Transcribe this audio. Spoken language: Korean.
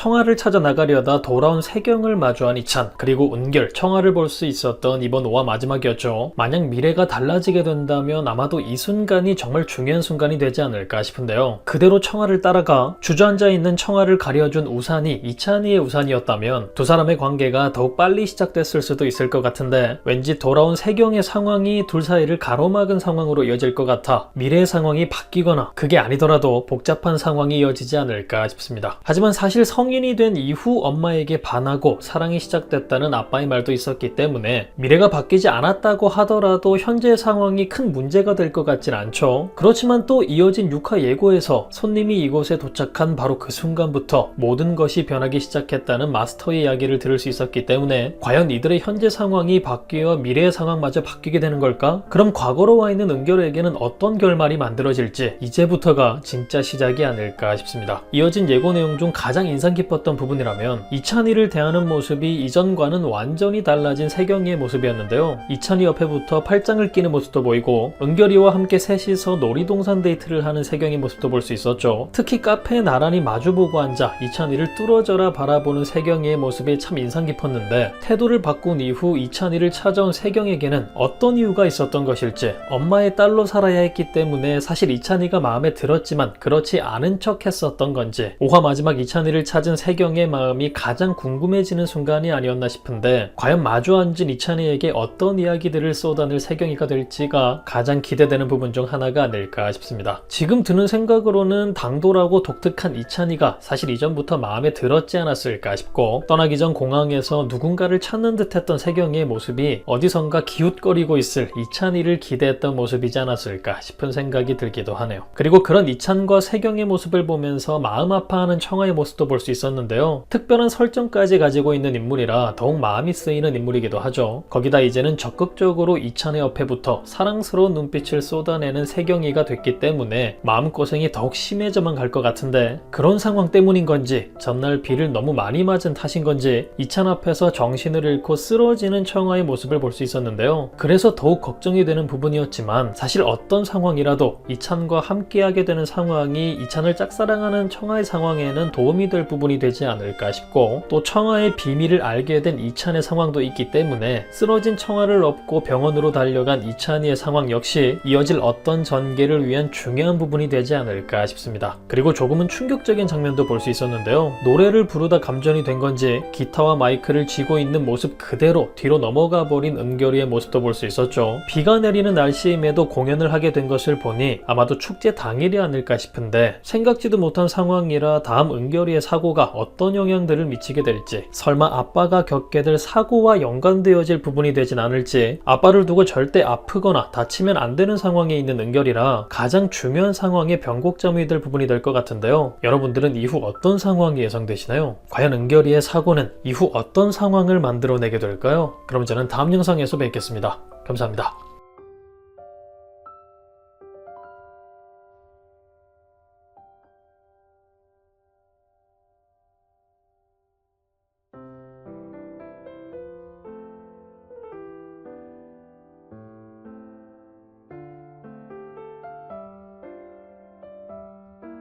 청아를 찾아 나가려다 돌아온 세경을 마주한 이찬, 그리고 은결, 청아를 볼 수 있었던 이번 5화 마지막이었죠. 만약 미래가 달라지게 된다면 아마도 이 순간이 정말 중요한 순간이 되지 않을까 싶은데요. 그대로 청아를 따라가 주저앉아 있는 청아를 가려준 우산이 이찬이의 우산이었다면 두 사람의 관계가 더욱 빨리 시작됐을 수도 있을 것 같은데, 왠지 돌아온 세경의 상황이 둘 사이를 가로막은 상황으로 이어질 것 같아 미래의 상황이 바뀌거나 그게 아니더라도 복잡한 상황이 이어지지 않을까 싶습니다. 하지만 사실 성인이 된 이후 엄마에게 반하고 사랑이 시작됐다는 아빠의 말도 있었기 때문에 미래가 바뀌지 않았다고 하더라도 현재 상황이 큰 문제가 될 것 같진 않죠. 그렇지만 또 이어진 6화 예고에서 손님이 이곳에 도착한 바로 그 순간부터 모든 것이 변하기 시작했다는 마스터의 이야기를 들을 수 있었기 때문에 과연 이들의 현재 상황이 바뀌어 미래의 상황마저 바뀌게 되는 걸까? 그럼 과거로 와 있는 은결에게는 어떤 결말이 만들어질지 이제부터가 진짜 시작이 아닐까 싶습니다. 이어진 예고 내용 중 가장 인상 깊었던 부분이라면 이찬이를 대하는 모습이 이전과는 완전히 달라진 세경이의 모습이었는데요. 이찬이 옆에부터 팔짱을 끼는 모습도 보이고 은결이와 함께 셋이서 놀이동산 데이트를 하는 세경의 모습도 볼 수 있었죠. 특히 카페에 나란히 마주보고 앉아 이찬이를 뚫어져라 바라보는 세경이의 모습이 참 인상 깊었는데, 태도를 바꾼 이후 이찬이를 찾아온 세경에게는 어떤 이유가 있었던 것일지, 엄마의 딸로 살아야 했기 때문에 사실 이찬이가 마음에 들었지만 그렇지 않은 척 했었던 건지, 5화 마지막 이찬이를 찾은 세경의 마음이 가장 궁금해지는 순간이 아니었나 싶은데, 과연 마주 앉은 이찬이에게 어떤 이야기들을 쏟아낼 세경이가 될지가 가장 기대되는 부분 중 하나가 아닐까 싶습니다. 지금 드는 생각으로는 당돌하고 독특한 이찬이가 사실 이전부터 마음에 들었지 않았을까 싶고, 떠나기 전 공항에서 누군가를 찾는 듯했던 세경이의 모습이 어디선가 기웃거리고 있을 이찬이를 기대했던 모습이지 않았을까 싶은 생각이 들기도 하네요. 그리고 그런 이찬과 세경의 모습을 보면서 마음 아파하는 청아의 모습도 볼 수 있었는데요. 특별한 설정까지 가지고 있는 인물이라 더욱 마음이 쓰이는 인물이기도 하죠. 거기다 이제는 적극적으로 이찬의 옆에부터 사랑스러운 눈빛을 쏟아내는 세경이가 됐기 때문에 마음고생이 더욱 심해져만 갈 것 같은데, 그런 상황 때문인 건지 전날 비를 너무 많이 맞은 탓인 건지 이찬 앞에서 정신을 잃고 쓰러지는 청아의 모습을 볼 수 있었는데요. 그래서 더욱 걱정이 되는 부분이었지만, 사실 어떤 상황이라도 이찬과 함께하게 되는 상황이 이찬을 짝사랑하는 청아의 상황에는 도움이 될 부분이 되지 않을까 싶고, 또 청아의 비밀을 알게 된 이찬의 상황도 있기 때문에 쓰러진 청아를 업고 병원으로 달려간 이찬이의 상황 역시 이어질 어떤 전개를 위한 중요한 부분이 되지 않을까 싶습니다. 그리고 조금은 충격적인 장면도 볼 수 있었는데요. 노래를 부르다 감전이 된 건지 기타와 마이크를 쥐고 있는 모습 그대로 뒤로 넘어가 버린 은결이의 모습도 볼 수 있었죠. 비가 내리는 날씨임에도 공연을 하게 된 것을 보니 아마도 축제 당일이 아닐까 싶은데, 생각지도 못한 상황이라 다음 은결이의 사고가 어떤 영향들을 미치게 될지, 설마 아빠가 겪게 될 사고와 연관되어질 부분이 되진 않을지, 아빠를 두고 절대 아프거나 다치면 안 되는 상황에 있는 은결이라 가장 중요한 상황의 변곡점이 될 부분이 될 것 같은데요. 여러분들은 이후 어떤 상황이 예상되시나요? 과연 은결이의 사고는 이후 어떤 상황을 만들어내게 될까요? 그럼 저는 다음 영상에서 뵙겠습니다. 감사합니다.